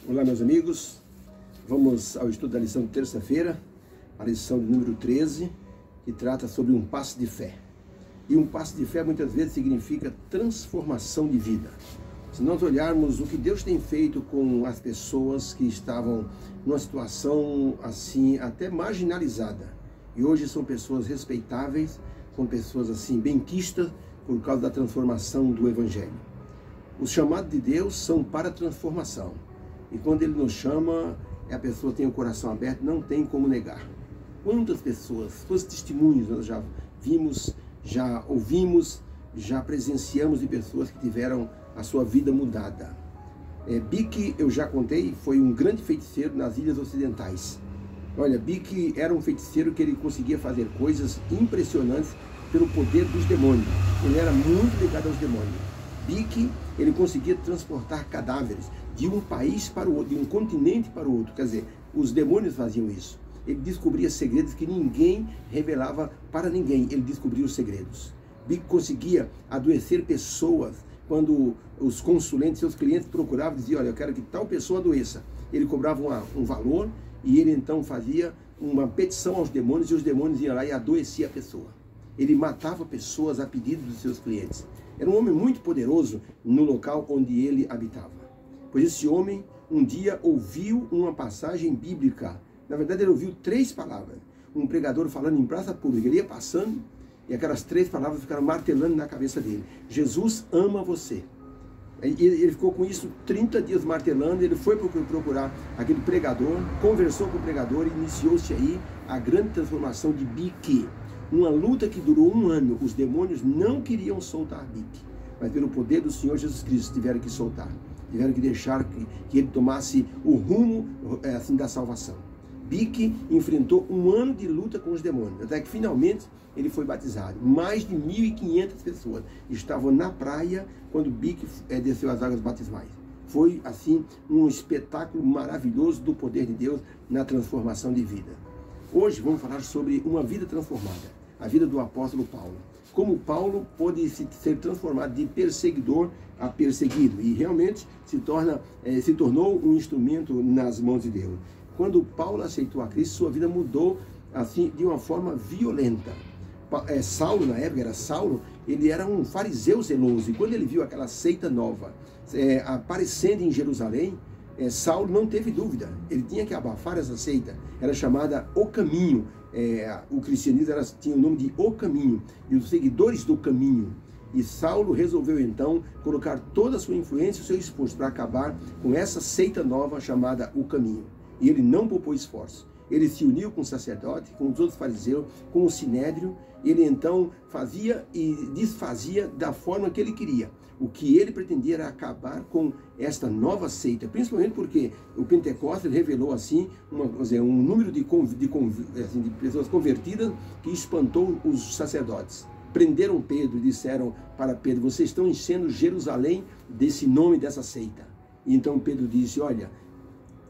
Olá, meus amigos. Vamos ao estudo da lição de terça-feira, a lição de número 13, que trata sobre um passo de fé. E um passo de fé muitas vezes significa transformação de vida. Se nós olharmos o que Deus tem feito com as pessoas que estavam numa situação assim até marginalizada, e hoje são pessoas respeitáveis, são pessoas assim benquistas por causa da transformação do Evangelho. Os chamados de Deus são para transformação. E quando Ele nos chama, a pessoa tem o coração aberto, não tem como negar. Quantas pessoas, quantos testemunhos nós já vimos, já ouvimos, já presenciamos de pessoas que tiveram a sua vida mudada. Bique, eu já contei, foi um grande feiticeiro nas Ilhas Ocidentais. Olha, Bique era um feiticeiro que ele conseguia fazer coisas impressionantes pelo poder dos demônios. Ele era muito ligado aos demônios. Bique, ele conseguia transportar cadáveres de um país para o outro, de um continente para o outro. Quer dizer, os demônios faziam isso. Ele descobria segredos que ninguém revelava para ninguém. Ele descobria os segredos. Bique conseguia adoecer pessoas. Quando os consulentes, seus clientes procuravam, diziam, olha, eu quero que tal pessoa adoeça. Ele cobrava um valor e ele então fazia uma petição aos demônios e os demônios iam lá e adoeciam a pessoa. Ele matava pessoas a pedido dos seus clientes. Era um homem muito poderoso no local onde ele habitava. Pois esse homem, um dia, ouviu uma passagem bíblica. Na verdade, ele ouviu 3 palavras. Um pregador falando em praça pública. Ele ia passando e aquelas 3 palavras ficaram martelando na cabeça dele. Jesus ama você. Ele ficou com isso 30 dias martelando. Ele foi procurar aquele pregador, conversou com o pregador e iniciou-se aí a grande transformação de Bique. Uma luta que durou 1 ano. Os demônios não queriam soltar Bique, mas pelo poder do Senhor Jesus Cristo tiveram que soltar. Tiveram que deixar que ele tomasse o rumo assim, da salvação. Bique enfrentou 1 ano de luta com os demônios, até que finalmente ele foi batizado. Mais de 1.500 pessoas estavam na praia quando Bique desceu as águas batismais. Foi assim um espetáculo maravilhoso do poder de Deus na transformação de vida. Hoje vamos falar sobre uma vida transformada, a vida do apóstolo Paulo. Como Paulo pôde ser transformado de perseguidor a perseguido e realmente se tornou um instrumento nas mãos de Deus. Quando Paulo aceitou a Cristo, sua vida mudou assim de uma forma violenta. Saulo, na época era Saulo, ele era um fariseu zeloso e quando ele viu aquela seita nova aparecendo em Jerusalém, Saulo não teve dúvida, ele tinha que abafar essa seita. Era chamada O Caminho. O cristianismo tinha o nome de O Caminho, e os seguidores do caminho. E Saulo resolveu então colocar toda a sua influência e o seu esforço para acabar com essa seita nova chamada O Caminho. E ele não poupou esforço. Ele se uniu com o sacerdote, com os outros fariseus, com o sinédrio. Ele então fazia e desfazia da forma que ele queria. O que ele pretendia era acabar com esta nova seita, principalmente porque o Pentecostes revelou assim um número de pessoas convertidas que espantou os sacerdotes. Prenderam Pedro e disseram para Pedro, vocês estão enchendo Jerusalém desse nome dessa seita. E então Pedro disse, olha,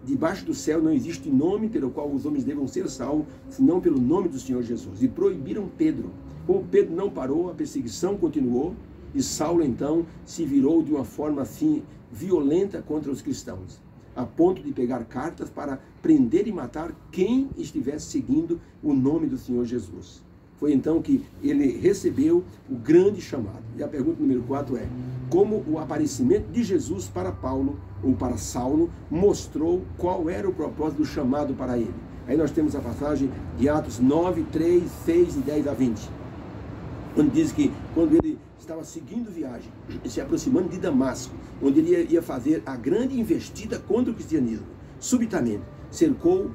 debaixo do céu não existe nome pelo qual os homens devam ser salvos, senão pelo nome do Senhor Jesus. E proibiram Pedro. Como Pedro não parou, a perseguição continuou, e Saulo então se virou de uma forma assim violenta contra os cristãos, a ponto de pegar cartas para prender e matar quem estivesse seguindo o nome do Senhor Jesus. Foi então que ele recebeu o grande chamado. E a pergunta número 4 é, como o aparecimento de Jesus para Paulo, ou para Saulo, mostrou qual era o propósito do chamado para ele. Aí nós temos a passagem de Atos 9, 3, 6 e 10 a 20. Onde diz que quando ele estava seguindo viagem, se aproximando de Damasco, onde ele ia fazer a grande investida contra o cristianismo, subitamente cercou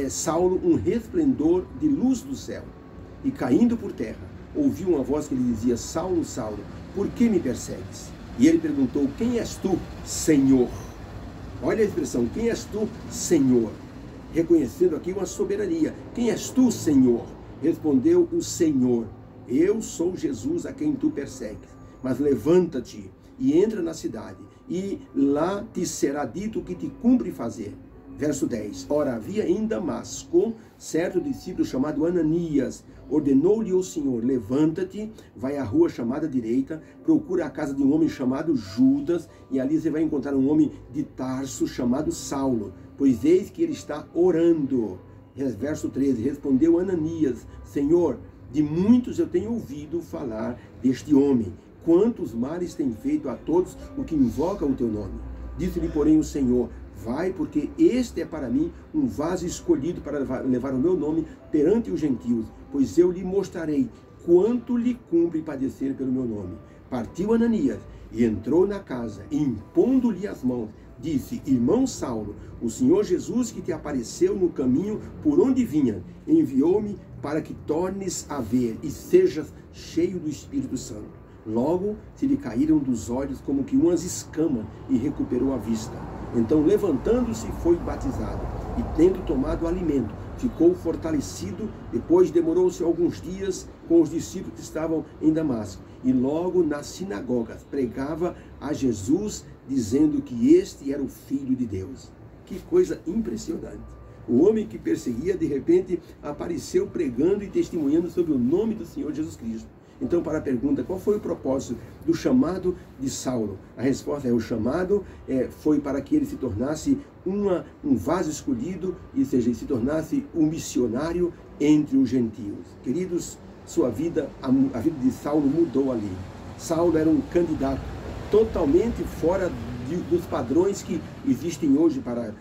Saulo um resplendor de luz do céu. E caindo por terra, ouviu uma voz que lhe dizia, Saulo, Saulo, por que me persegues? E ele perguntou, quem és tu, Senhor? Olha a expressão, quem és tu, Senhor? Reconhecendo aqui uma soberania. Quem és tu, Senhor? Respondeu o Senhor, eu sou Jesus a quem tu persegues. Mas levanta-te e entra na cidade, e lá te será dito o que te cumpre fazer. Verso 10. Ora, havia em Damasco certo discípulo chamado Ananias. Ordenou-lhe o Senhor: levanta-te, vai à rua chamada direita, procura a casa de um homem chamado Judas, e ali você vai encontrar um homem de Tarso chamado Saulo, pois eis que ele está orando. Verso 13. Respondeu Ananias: Senhor, de muitos eu tenho ouvido falar deste homem, quantos males tem feito a todos o que invocam o teu nome. Disse-lhe, porém, o Senhor: vai, porque este é para mim um vaso escolhido para levar o meu nome perante os gentios, pois eu lhe mostrarei quanto lhe cumpre padecer pelo meu nome. Partiu Ananias e entrou na casa, e impondo-lhe as mãos, disse: irmão Saulo, o Senhor Jesus, que te apareceu no caminho por onde vinha, enviou-me para que tornes a ver e sejas cheio do Espírito Santo. Logo se lhe caíram dos olhos como que umas escamas, e recuperou a vista. Então, levantando-se, foi batizado, e tendo tomado alimento, ficou fortalecido. Depois demorou-se alguns dias com os discípulos que estavam em Damasco, e logo nas sinagogas pregava a Jesus, dizendo que este era o Filho de Deus. Que coisa impressionante! O homem que perseguia, de repente, apareceu pregando e testemunhando sobre o nome do Senhor Jesus Cristo. Então, para a pergunta, qual foi o propósito do chamado de Saulo? A resposta é: o chamado foi para que ele se tornasse um vaso escolhido, ou seja, se tornasse um missionário entre os gentios. Queridos, sua vida, a vida de Saulo mudou ali. Saulo era um candidato totalmente fora dos padrões que existem hoje para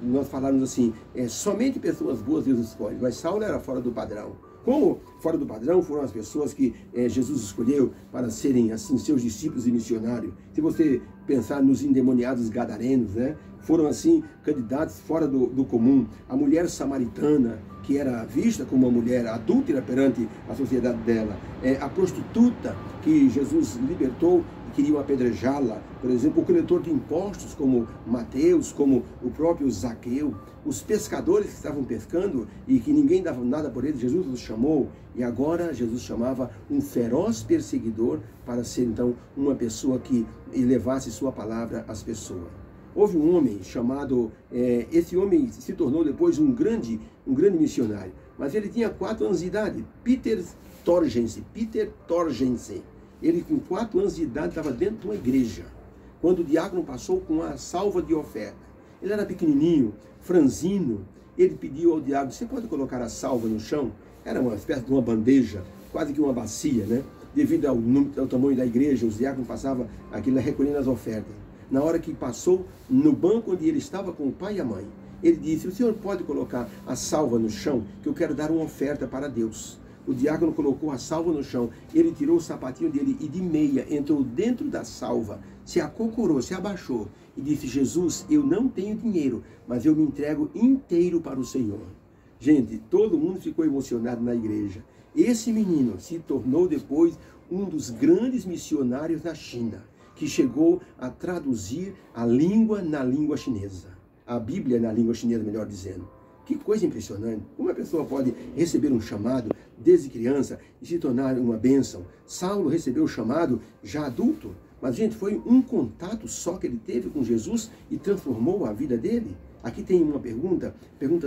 nós falarmos assim, somente pessoas boas Deus escolhe, mas Saulo era fora do padrão. Como fora do padrão foram as pessoas que Jesus escolheu para serem assim seus discípulos e missionários. Se você pensar nos endemoniados gadarenos, né, foram assim candidatos fora do comum. A mulher samaritana, que era vista como uma mulher adúltera perante a sociedade dela. A prostituta que Jesus libertou e queriam apedrejá-la. Por exemplo, o coletor de impostos, como Mateus, como o próprio Zaqueu. Os pescadores que estavam pescando e que ninguém dava nada por eles, Jesus os chamou. E agora Jesus chamava um feroz perseguidor para ser então uma pessoa que levasse sua palavra às pessoas. Houve um homem chamado, esse homem se tornou depois um grande missionário, mas ele tinha 4 anos de idade, Peter Torgensen. Ele com 4 anos de idade estava dentro de uma igreja, quando o diácono passou com a salva de oferta. Ele era pequenininho, franzino, ele pediu ao diácono: você pode colocar a salva no chão? Era uma espécie de uma bandeja, quase que uma bacia, né? Devido ao tamanho da igreja, os diáconos passavam aquilo recolhendo as ofertas. Na hora que passou no banco onde ele estava com o pai e a mãe, ele disse: o senhor pode colocar a salva no chão, que eu quero dar uma oferta para Deus. O diácono colocou a salva no chão, ele tirou o sapatinho dele e de meia entrou dentro da salva, se acocorou, se abaixou e disse: Jesus, eu não tenho dinheiro, mas eu me entrego inteiro para o Senhor. Gente, todo mundo ficou emocionado na igreja. Esse menino se tornou depois um dos grandes missionários da China, que chegou a traduzir a língua na língua chinesa. A Bíblia na língua chinesa, melhor dizendo. Que coisa impressionante. Como a pessoa pode receber um chamado desde criança e se tornar uma bênção? Saulo recebeu o chamado já adulto, mas, gente, foi um contato só que ele teve com Jesus e transformou a vida dele. Aqui tem uma pergunta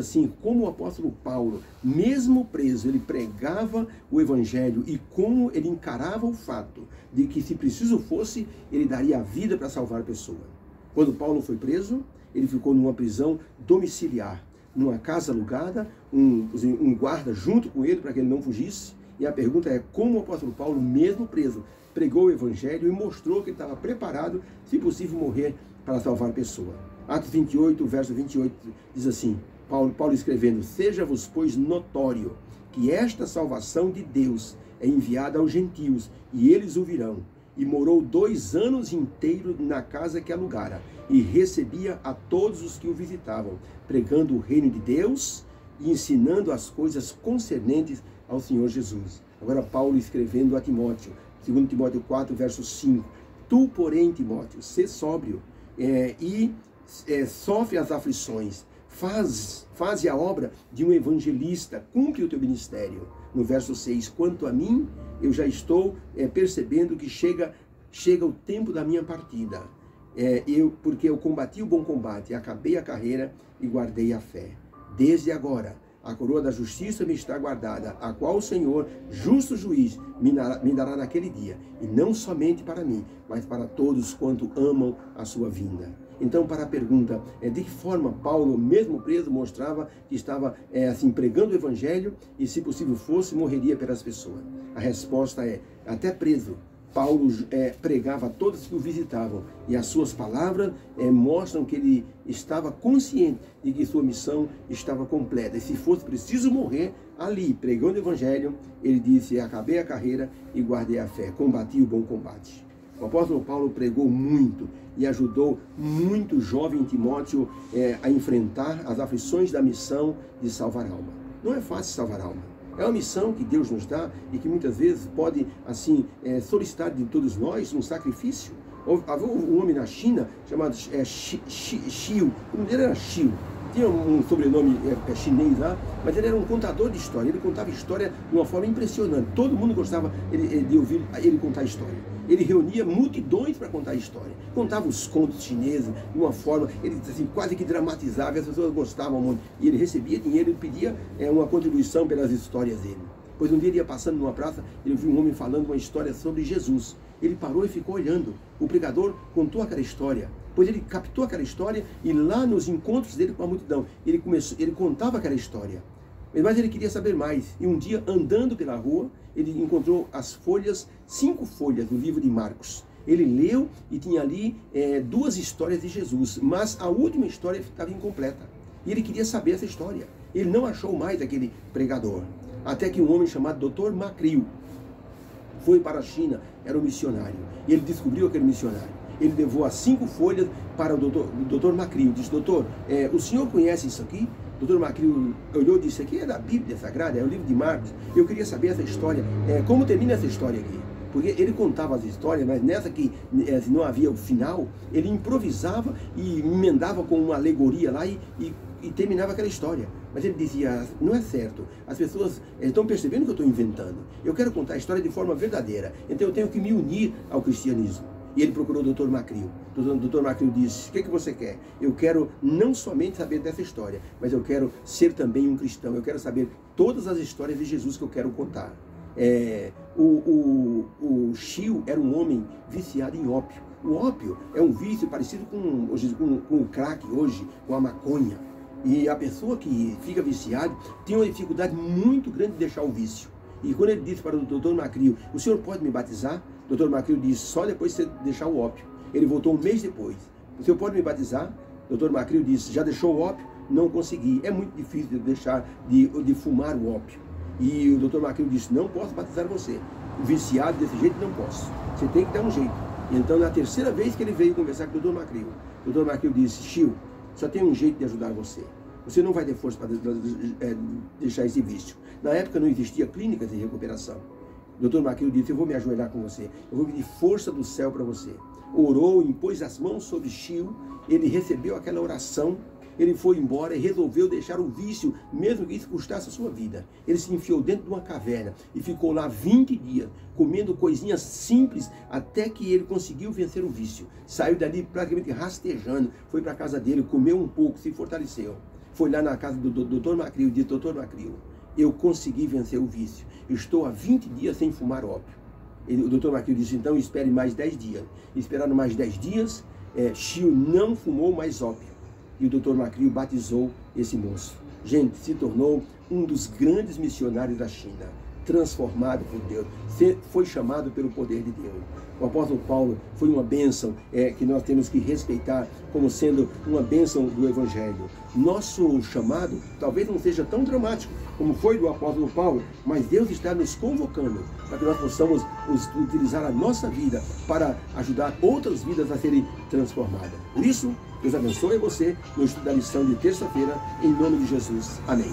assim: como o apóstolo Paulo, mesmo preso, ele pregava o evangelho e como ele encarava o fato de que, se preciso fosse, ele daria a vida para salvar a pessoa. Quando Paulo foi preso, ele ficou numa prisão domiciliar, numa casa alugada, um guarda junto com ele para que ele não fugisse. E a pergunta é: como o apóstolo Paulo, mesmo preso, pregou o evangelho e mostrou que ele estava preparado, se possível, morrer para salvar a pessoa. Atos 28, verso 28, diz assim, Paulo escrevendo: seja-vos, pois, notório que esta salvação de Deus é enviada aos gentios, e eles o virão. E morou 2 anos inteiros na casa que alugara, e recebia a todos os que o visitavam, pregando o reino de Deus e ensinando as coisas concernentes ao Senhor Jesus. Agora Paulo escrevendo a Timóteo, 2 Timóteo 4, verso 5. Tu, porém, Timóteo, sê sóbrio sofre as aflições, faze a obra de um evangelista, cumpre o teu ministério. No verso 6, quanto a mim, eu já estou percebendo que chega o tempo da minha partida. porque eu combati o bom combate, acabei a carreira e guardei a fé. Desde agora, a coroa da justiça me está guardada, a qual o Senhor, justo juiz, me dará naquele dia, e não somente para mim, mas para todos quanto amam a sua vinda. Então, para a pergunta, de que forma Paulo, mesmo preso, mostrava que estava assim, pregando o evangelho e, se possível fosse, morreria pelas pessoas? A resposta é, até preso, Paulo pregava a todos que o visitavam, e as suas palavras mostram que ele estava consciente de que sua missão estava completa. E se fosse preciso morrer ali, pregando o evangelho, ele disse, acabei a carreira e guardei a fé, combati o bom combate. O apóstolo Paulo pregou muito e ajudou muito o jovem Timóteo a enfrentar as aflições da missão de salvar alma. Não é fácil salvar alma. É uma missão que Deus nos dá e que muitas vezes pode, assim, solicitar de todos nós um sacrifício. Havia um homem na China chamado Xiu, o nome dele era Xiu. Tinha um sobrenome chinês lá, mas ele era um contador de história. Ele contava história de uma forma impressionante. Todo mundo gostava de ouvir ele contar história. Ele reunia multidões para contar história. Contava os contos chineses de uma forma, ele assim, quase que dramatizava, e as pessoas gostavam muito. E ele recebia dinheiro, ele pedia uma contribuição pelas histórias dele. Pois um dia ele ia passando numa praça, ele viu um homem falando uma história sobre Jesus. Ele parou e ficou olhando. O pregador contou aquela história. Pois ele captou aquela história e lá nos encontros dele com a multidão, ele contava aquela história. Mas ele queria saber mais. E um dia, andando pela rua, ele encontrou as folhas, 5 folhas do livro de Marcos. Ele leu e tinha ali 2 histórias de Jesus, mas a última história estava incompleta. E ele queria saber essa história. Ele não achou mais aquele pregador. Até que um homem chamado Dr. Macrio foi para a China, era um missionário. E ele descobriu aquele missionário. Ele levou as 5 folhas para o Dr. Macrio. Disse, doutor, o senhor conhece isso aqui? O Dr. Macrio olhou e disse, aqui é da Bíblia Sagrada, é o livro de Marcos. Eu queria saber essa história, como termina essa história aqui? Porque ele contava as histórias, mas nessa que não havia o final, ele improvisava e emendava com uma alegoria lá e terminava aquela história. Mas ele dizia, não é certo, as pessoas estão percebendo que eu estou inventando. Eu quero contar a história de forma verdadeira, então eu tenho que me unir ao cristianismo. E ele procurou o Dr. Macrio. O Dr. Macrio disse, o que você quer? Eu quero não somente saber dessa história, mas eu quero ser também um cristão. Eu quero saber todas as histórias de Jesus que eu quero contar. O Xiu era um homem viciado em ópio. O ópio é um vício parecido com o crack hoje, com a maconha. E a pessoa que fica viciada tem uma dificuldade muito grande de deixar o vício. E quando ele disse para o Dr. Macrio, o senhor pode me batizar? O Dr. Macrio disse, só depois de você deixar o ópio. Ele voltou um mês depois. O senhor pode me batizar? O Dr. Macrio disse, já deixou o ópio? Não consegui. É muito difícil de deixar de fumar o ópio. E o Dr. Macrio disse, não posso batizar você. Viciado desse jeito não posso. Você tem que dar um jeito. Então, na terceira vez que ele veio conversar com o Dr. Macrio, o Dr. Macrio disse, Xiu, só tem um jeito de ajudar você. Você não vai ter força para deixar esse vício. Na época não existia clínicas de recuperação. O Dr. Macrio disse, eu vou me ajoelhar com você. Eu vou pedir força do céu para você. Orou, impôs as mãos sobre Xiu. Ele recebeu aquela oração. Ele foi embora e resolveu deixar o vício, mesmo que isso custasse a sua vida. Ele se enfiou dentro de uma caverna e ficou lá 20 dias, comendo coisinhas simples, até que ele conseguiu vencer o vício. Saiu dali praticamente rastejando, foi para a casa dele, comeu um pouco, se fortaleceu. Foi lá na casa do Dr. Macrio e disse, Dr. Macrio, eu consegui vencer o vício. Estou há 20 dias sem fumar ópio. O Dr. Macrio disse, então espere mais 10 dias. Esperaram mais 10 dias, Xiu não fumou mais ópio. E o Dr. Macrio batizou esse moço. Gente, se tornou um dos grandes missionários da China, transformado por Deus, foi chamado pelo poder de Deus. O apóstolo Paulo foi uma bênção que nós temos que respeitar como sendo uma bênção do Evangelho. Nosso chamado talvez não seja tão dramático como foi do apóstolo Paulo, mas Deus está nos convocando para que nós possamos utilizar a nossa vida para ajudar outras vidas a serem transformadas. Por isso, Deus abençoe você no estudo da lição de terça-feira, em nome de Jesus. Amém.